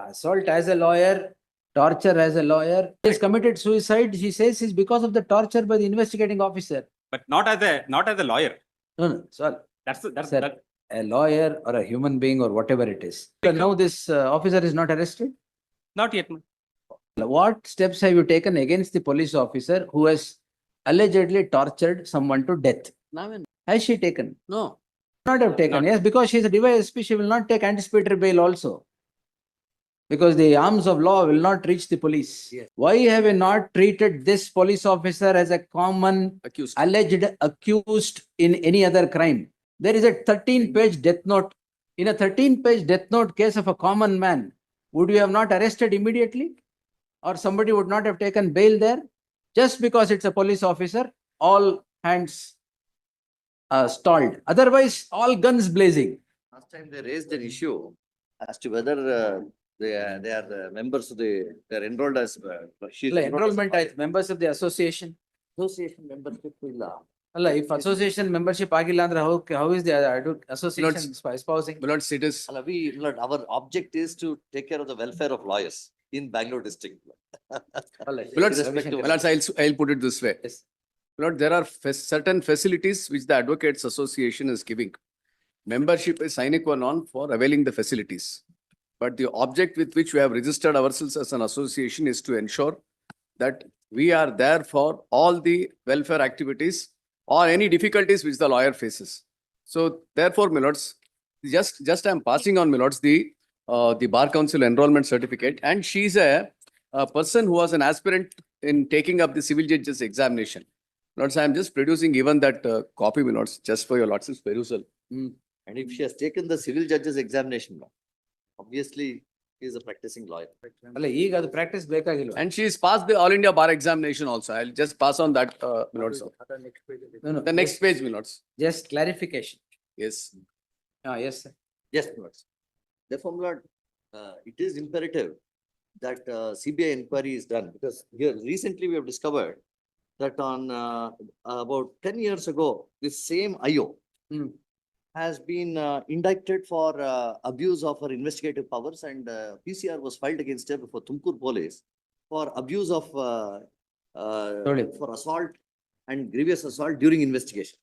assault as a lawyer, torture as a lawyer. He has committed suicide. She says it's because of the torture by the investigating officer. But not as a lawyer. No, sorry. That's Sir, that. a lawyer or a human being or whatever it is. So now this officer is not arrested. Not yet. What steps have you taken against the police officer who has allegedly tortured someone to death? Has she taken? No. Not have taken. Yes, because she is a DYSP, she will not take anticipatory bail also. Because the arms of law will not reach the police. Yes. Why have you not treated this police officer as a common Accused. alleged accused in any other crime? There is a 13-page death note. In a 13-page death note case of a common man, would you have not arrested immediately? Or somebody would not have taken bail there? Just because it's a police officer, all hands stalled. Otherwise, all guns blazing. Last time they raised an issue as to whether they are members of they are enrolled as she's Enrollment as members of the association. association membership illa. If association membership agilla andre how is the association espousing? Milord, it is. Lord, our object is to take care of the welfare of lawyers in Bangalore district. Milord, Irrespective of- Milord, I'll put it this way. Yes. Milord, there are certain facilities which the Advocates Association is giving. Membership is sine qua non for availing the facilities. But the object with which we have registered ourselves as an association is to ensure that we are there for all the welfare activities or any difficulties which the lawyer faces. So therefore, Milords, just I'm passing on, Milords, the Bar Council enrollment certificate, and she's a person who was an aspirant in taking up the civil judges examination. Milords, I'm just producing even that copy, Milords, just for your lordship's perusal. And if she has taken the civil judges examination, obviously he is a practicing lawyer. ಈಗ ಅದು practice ಬೇಕಾಗಿಲ್ವಾ? And she's passed the All India Bar examination also. I'll just pass on that, Milords. No, The next page, Milords. just clarification. Yes. Yes, sir. Yes, Lord. Therefore, Lord, it is imperative that CBI inquiry is done because here recently we have discovered that on about 10 years ago, this same IO has been indicted for abuse of her investigative powers, and PCR was filed against her before Tumkur police for abuse of for assault and grievous assault during investigation.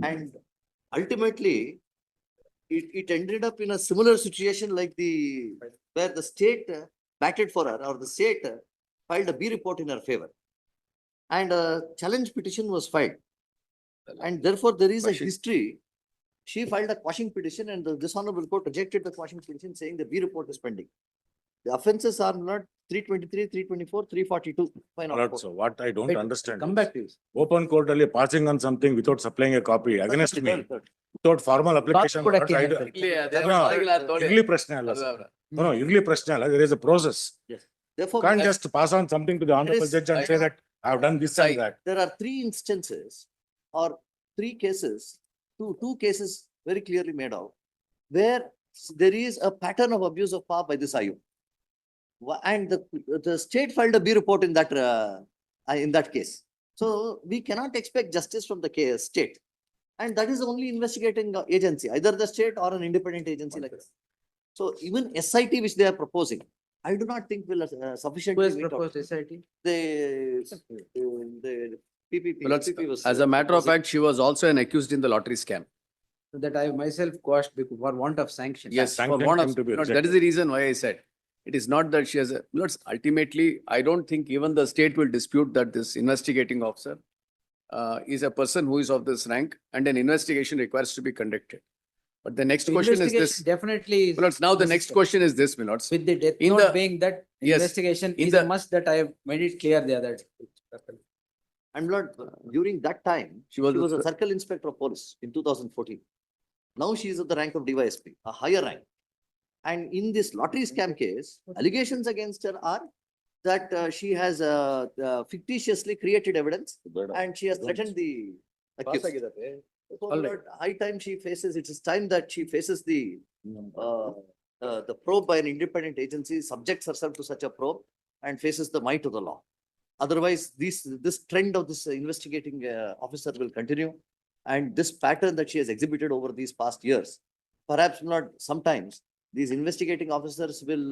And ultimately, it ended up in a similar situation like where the state batted for her, or the state filed a B report in her favor. And a challenge petition was filed. And therefore, there is a history. She filed a quashing petition, and the dishonorable court rejected the quashing petition, saying the B report is pending. The offences are not 323, 324, 342. Fine, Alright, so what I don't understand. Come back to you. Open court ಅಲ್ಲಿ passing on something without supplying a copy against me, without formal application. ಕೂಡ what I do- ಇರ್ಲಿ ಪ್ರಶ್ನೆ ಅಲ್ಲ sir. No, ಇರ್ಲಿ ಪ್ರಶ್ನೆ ಅಲ್ಲ. There is a process. Therefore, Can't just pass on something to the honorable judge and say that I have done this and that. there are three instances or three cases, two cases very clearly made out, where there is a pattern of abuse of power by this IU. And the state filed a B report in that case. So we cannot expect justice from the state. And that is the only investigating agency, either the state or an independent agency like this. So even SIT which they are proposing, I do not think will Who sufficiently has meet out. proposed SIT? The PPP. Milords, PPP was, as a matter of proposing. fact, she was also an accused in the lottery scam. That I myself quashed for want of sanction. Yes, for Sanction one him of, to be Milords, that rejected. is the reason why I said, it is not that she has a, Milords, ultimately, I don't think even the state will dispute that this investigating officer is a person who is of this rank, and an investigation requires to be conducted. But the next question is this. Definitely. is Milords, now the next necessary. question is this, Milords. With the death In note the- being that Yes, investigation in is the- a must, that I have made it clear the other. And Lord, during that time, She was a the- circle inspector of police in 2014. Now she is at the rank of DYSP, a higher rank. And in this lottery scam case, allegations against her are that she has fictitiously created evidence and she has threatened the accused. So, All right. Lord, high time she faces, it is time that she faces the probe by an independent agency, subjects herself to such a probe and faces the might of the law. Otherwise, this trend of this investigating officer will continue. And this pattern that she has exhibited over these past years, perhaps not sometimes, these investigating officers will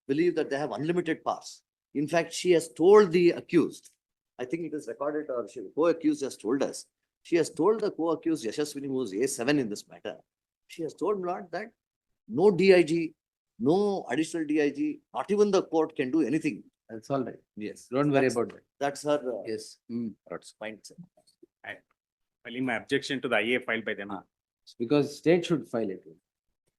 believe that they have unlimited powers. In fact, she has told the accused, I think it is recorded or she, co-accused has told us, she has told the co-accused Yashaswini, who is A7 in this matter, she has told Lord that no DIG, no additional DIG, not even the court can do anything. That's all right. Yes. Don't worry That's- about that. That's her Yes. mindset. Filing my objection to the IA filed by them. Ah. Because state should file it.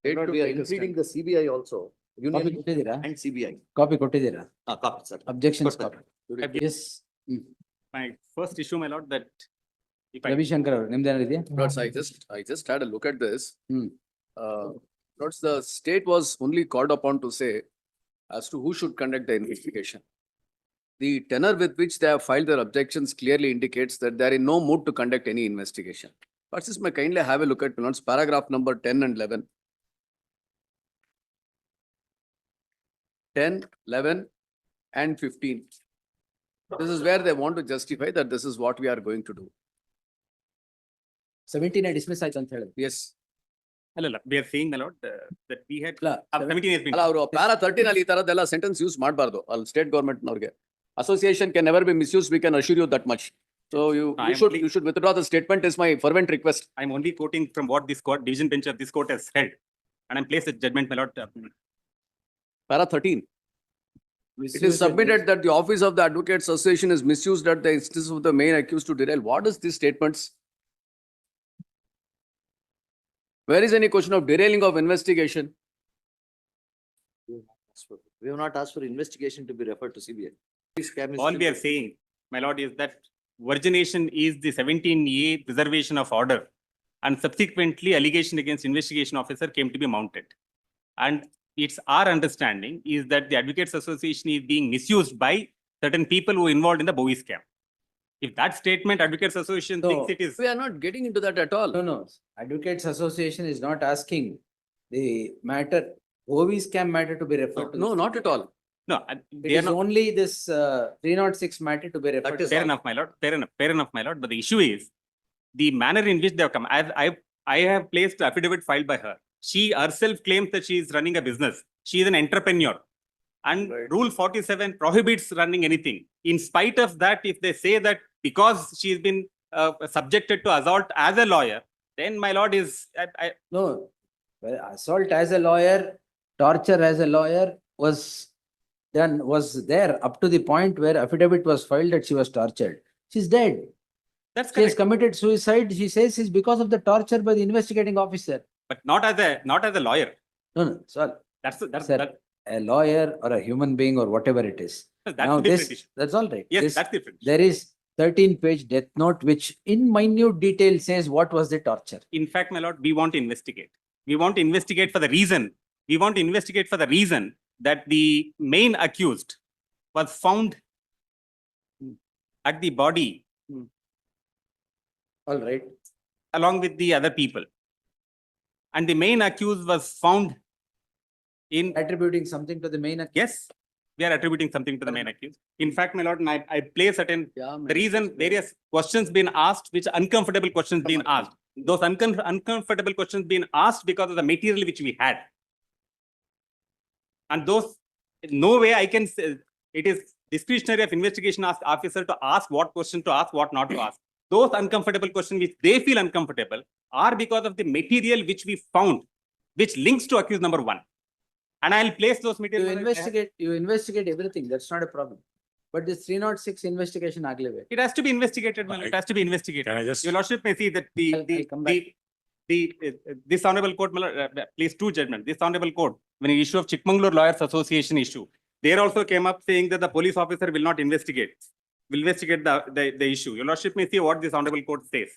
State Lord, to we are take a including stand. the CBI also, Copy Union ಕೊಟ್ಟಿದ್ದೀರಾ? and CBI. Copy ಕೊಟ್ಟಿದ್ದೀರಾ? Copy, sir. Objections Got copy. that. Yes. My first issue, my lord, that if I, Ravishankar ಅವರು ನಿಮ್ದೇನಿದೆಯಾ? Lords, I just had a look at this. Hmm. Lords, the state was only called upon to say as to who should conduct the investigation. The tenor with which they have filed their objections clearly indicates that they are in no mood to conduct any investigation. But this may kindly have a look at Lords, paragraph number 10 and 11. 10, 11 and 15. This is where they want to justify that this is what we are going to do. 17 dismiss ಆಯ್ತು ಅಂತ ಹೇಳಿದ್ರು. Yes. Allala, we are saying, my lord, that we had, ಇಲ್ಲ, 17 has been. ಅಲ್ಲ ಅವರು para 13 ಅಲ್ಲಿ ಈ ತರದೆಲ್ಲ sentence use ಮಾಡಬಾರ್ದು ಅಲ್ಲಿ ಸ್ಟೇಟ್ ಗವರ್ಮೆಂಟ್ ನವರಿಗೆ association can never be misuse we can assure you that much so you I am should only- you should withdraw the statement is my fervent request I'm only quoting from what this court, division bench of this court has held. And I'm placed at judgment, my lord. Para 13 it is submitted that the office of the advocates association is misused at the instance of the main accused to derail. What is these statements? Where is any question of derailing of investigation? We have not asked for investigation to be referred to CBI. This scam is All still we are there. saying, my lord, is that virgination is the 17A preservation of order. And subsequently, allegation against investigation officer came to be mounted. And it's our understanding is that the Advocates Association is being misused by certain people who are involved in the Bowie scam. If that statement, Advocates Association No. thinks it is, We are not getting into that at all. No, no. Advocates Association is not asking the matter, OV scam matter to be referred to. No, not at all. no, It they are is not, only this 306 matter to be referred That to. is fair enough, my lord, fair enough, my lord. But the issue is the manner in which they have come. I have placed affidavit filed by her. She herself claims that she is running a business. She is an entrepreneur. And Right. Rule 47 prohibits running anything. In spite of that, if they say that because she has been subjected to assault as a lawyer, then my lord is, No, well, assault as a lawyer, torture as a lawyer was done, was there up to the point where affidavit was filed that she was tortured. She's dead. that's She has correct. committed suicide. She says it's because of the torture by the investigating officer. But not as a lawyer. No, no, sorry. That's Sir, a lawyer or a human being or whatever it is. that's Now a different this, issue. that's all right. Yes, This- that's different. There is 13-page death note which in minute detail says what was the torture. In fact, my lord, we want to investigate. We want to investigate for the reason. We want to investigate for the reason that the main accused was found at the body All right. along with the other people. And the main accused was found in, Attributing something to the main accused. yes, we are attributing something to the main accused. In fact, my lord, and I place certain, Yeah, the reason various questions been asked, which uncomfortable questions being asked. Those uncomfortable questions being asked because of the material which we had. And those, no way I can say, it is discretionary of investigation officer to ask what question to ask, what not to ask. Those uncomfortable questions which they feel uncomfortable are because of the material which we found, which links to accused number 1. And I'll place those You material. investigate everything. That's not a problem. But this 306 investigation ಆಗ್ಲೇಬೇಕು. It has to be investigated, my lord. It has to be investigated. Can I just, Your lordship may see that I'll come back. this honorable court, my lord, please two judgment, this honorable court, when the issue of Chikmagalur Lawyers Association issue, there also came up saying that the police officer will not investigate, will investigate the issue. Your lordship may see what this honorable court says.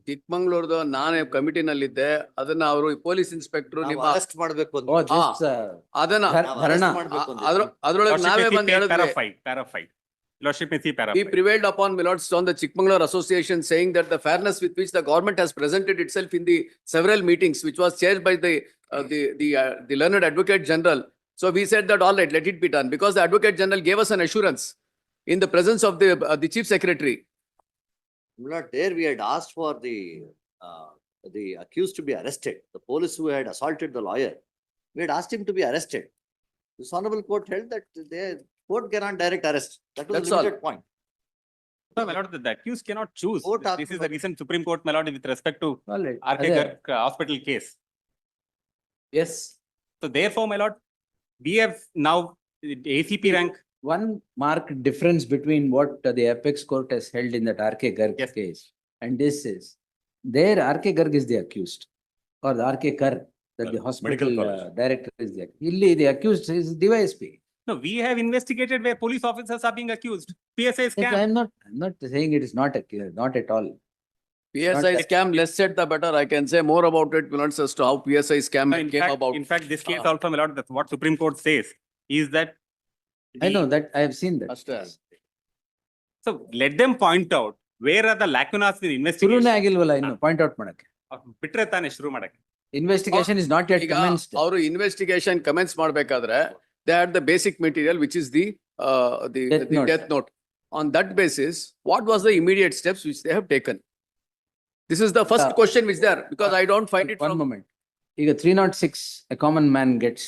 ಚಿಕ್ಕಮಂಗ್ಳೂರ್ದು ನಾನೇ ಕಮಿಟಿನಲ್ಲಿದ್ದೆ ಅದನ್ನ ಅವರು police inspector ನಾವು ನಿಮ್ಮ arrest ಮಾಡ್ಬೇಕು ಅಂತ. Oh, this ಅದನ್ನ ಧರ್- ನಾವು ಧರಣ. arrest ಮಾಡ್ಬೇಕು ಅಂತ. ಅದ್ರೊಳಗೆ Lordship ನಾವೇ may see ಬಂದು para ಹೇಳಿದ್ವಿ 5, para 5. Lordship may see para We 5. prevailed upon Milords on the Chikmagalur Association saying that the fairness with which the government has presented itself in the several meetings, which was chaired by the learned Advocate General. So we said that all right, let it be done because the Advocate General gave us an assurance in the presence of the Chief Secretary. Not there, we had asked for the the accused to be arrested, the police who had assaulted the lawyer, we had asked him to be arrested. This honorable court held that the court cannot direct arrest. That was That's the all. limited point. No, my lord, the accused cannot choose. Court This is after- the recent Supreme Court, my lord, with respect to All right. RK Aదే. Garg hospital case. Yes, So therefore, my lord, we have now the ACP rank. one marked difference between what the apex court has held in that RK Garg Yes. case and this is, there RK Garg is the accused or the RK Kar, that the hospital college. director is the, illi the accused is DYSP. No, we have investigated where police officers are being accused. PSI Yes, scam. I'm not saying it is not accused, not at all. PSI Not- scam, less said the better. I can say more about it, not as to how PSI No, scam came about. in fact, this case Ah. also, my lord, that's what Supreme Court says is that. I the- know that, I have seen that. First, So let them point out where are the lacunas in ಶುರುನೇ investigation. ಆಗಿಲ್ವಲ್ಲ ಇನ್ನು point out ಮಾಡಕ್ಕೆ. ಬಿಟ್ರೆ ತಾನೆ ಶುರು ಮಾಡಕ್ಕೆ. Investigation is not yet ಈಗ commenced. ಅವರು investigation commence ಮಾಡ್ಬೇಕಾದ್ರೆ they had the basic material which is the Death note. Death note. On that basis what was the immediate steps which they have taken? This is the first Yeah. Question which there because I don't find it One moment. ಈಗ 306, a common man gets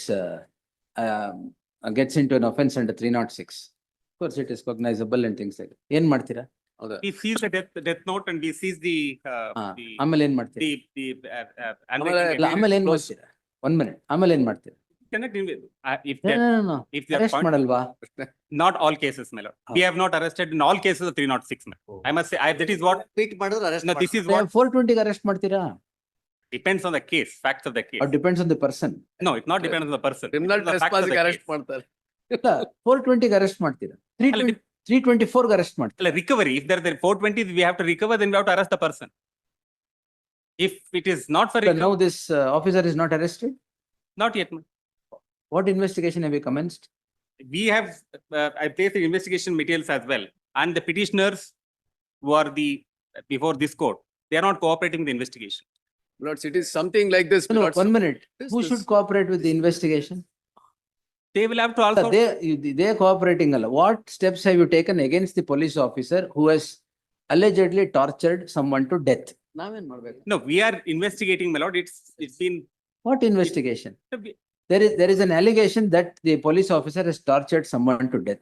into an offense under 306. Of course, it is cognizable and things like that. ಏನ್ ಮಾಡ್ತೀರಾ? We seize the death note and we seize the, ಆಮೇಲೆ ಏನ್ ಮಾಡ್ತೀರಾ? ಆಮೇಲೆ ಇಲ್ಲ, ಆಮೇಲೆ ಏನ್ close. ಮಾಡ್ತೀರಾ? 1 minute. ಆಮೇಲೆ ಏನ್ ಮಾಡ್ತೀರಾ? if they, No. if they are Arrest point- ಮಾಡಲ್ವಾ? not all cases, my lord. We have not arrested in all cases of 306. my lord. I must say, that is what, Pick ಮಾಡಿದ್ರೆ arrest no, this is They what have 420 arrest ಮಾಡ್ತೀರಾ? depends on the case, facts of the case. Or depends on the person? No, it not depends on the person. Criminal It is the facts of the trespassing arrest case. ಮಾಡ್ತಾರೆ. ಇಲ್ಲ, 420 arrest ಮಾಡ್ತೀರಾ? 324 arrest ಮಾಡ್ತೀರಾ? Like recovery, if there are 420, we have to recover, then we have to arrest the person. If it is not for So recovery, now this officer is not arrested? not yet. my- What investigation have you commenced? We have, I placed the investigation materials as well. And the petitioners who are before this court, they are not cooperating with the investigation. Lords, it is something like this. No, Lords. 1 minute. This Who is- should cooperate with the investigation? They will have to also. They are cooperating. What steps have you taken against the police officer who has allegedly tortured someone to death? ನಾವೇನ್ ಮಾಡ್ಬೇಕು? No, we are investigating, my lord. It's been. What investigation? There is an allegation that the police officer has tortured someone to death.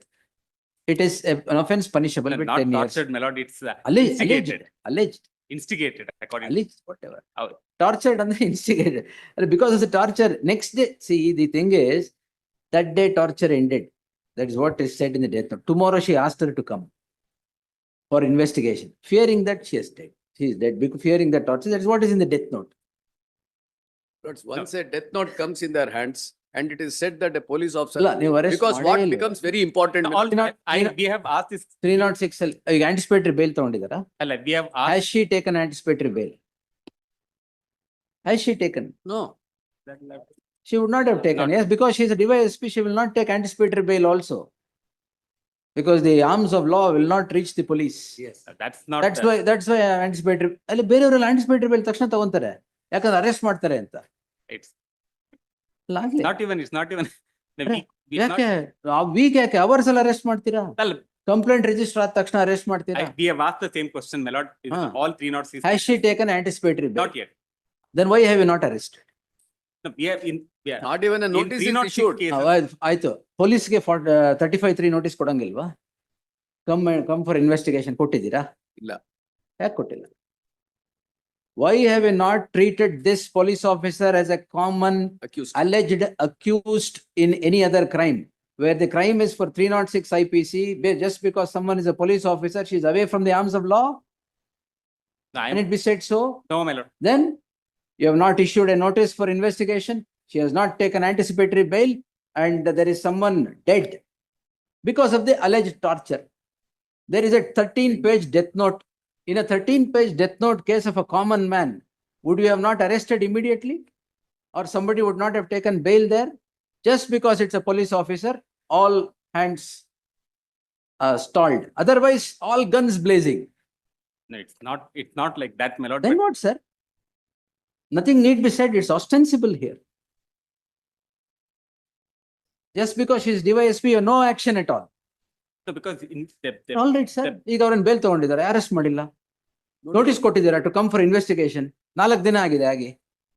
It is an offense punishable with Not 10 years. tortured, my lord. It's Alleged, instigated according to. alleged, whatever. Oh. Tortured and instigated. Because of the torture, next day, see, the thing is, that day torture ended. That is what is said in the death note. Tomorrow she asked her to come for investigation, fearing that she is dead. She is dead because fearing that torture. That is what is in the death note. Lords, once a death note comes in their hands and it is said that a police officer, ಇಲ್ಲ, ನೀವು arrest because ಮಾಡೇ what ಇಲ್ಲ. becomes very important. All, Not- we have asked this, 306 ಅಲ್ಲಿ ಈಗ anticipatory bail ತಗೊಂಡಿದ್ದಾರಾ? we have asked. Has she taken anticipatory bail? Has she taken? No, She would not have taken. Not- Yes, because she is a DYSP, she will not take anticipatory bail also. Because the arms of law will not reach the police. Yes. That's not. That's why anticipatory, ಅಲ್ಲಿ ಬೇರೆಯವರೆಲ್ಲ anticipatory bail ತಕ್ಷಣ ತಗೊಂತಾರೆ. ಯಾಕಂದ್ರೆ arrest ಮಾಡ್ತಾರೆ ಅಂತ. It's ಇಲ್ಲ ಆಗ್ಲಿ. it's not even. the ಅರೆ, week- it's not- ಯಾಕೆ ವೀಕ್ ಯಾಕೆ ಅವರ್ಸ್ ಅಲ್ಲಿ ಅರೆಸ್ಟ್ ಮಾಡ್ತೀರಾ? Well, ಕಂಪ್ಲೇಂಟ್ ರಿಜಿಸ್ಟರ್ ಆದ ತಕ್ಷಣ ಅರೆಸ್ಟ್ ಮಾಡ್ತೀರಾ? we have asked the same question, my lord. Is Ah. all 306. Has she taken anticipatory bail? Not yet. Then why have you not arrested? No, we are. not even a In notice is 306 issued. cases, ಆಯ್ತು ಪೊಲೀಸ್ಗೆ 35(3) notice ಕೊಡಂಗಿಲ್ವಾ? Come for investigation ಕೊಟ್ಟಿದ್ದೀರಾ? ಇಲ್ಲ. ಯಾಕೆ ಕೊಟ್ಟಿಲ್ಲ? Why have you not treated this police officer as a common Accused. alleged accused in any other crime? Where the crime is for 306 IPC, just because someone is a police officer, she is away from the arms of law? Can it be said so? No, my lord. Then you have not issued a notice for investigation. She has not taken anticipatory bail and there is someone dead because of the alleged torture. There is a 13-page death note. In a 13-page death note case of a common man, would you have not arrested immediately? Or somebody would not have taken bail there? Just because it's a police officer, all hands stalled. Otherwise, all guns blazing. No, it's not like that, my lord. Then but- what, sir? Nothing need be said. It's ostensible here. Just because she is DYSP, you have no action at all. So because in All right, sir. ಈಗ ಅವ್ರನ್ನ bale ತಗೊಂಡಿದ್ದಾರೆ, arrest ಮಾಡಿಲ್ಲ. Notice ಕೊಟ್ಟಿದ್ದೀರಾ to come for investigation. 4 ದಿನ ಆಗಿದೆ ಆಗಿ.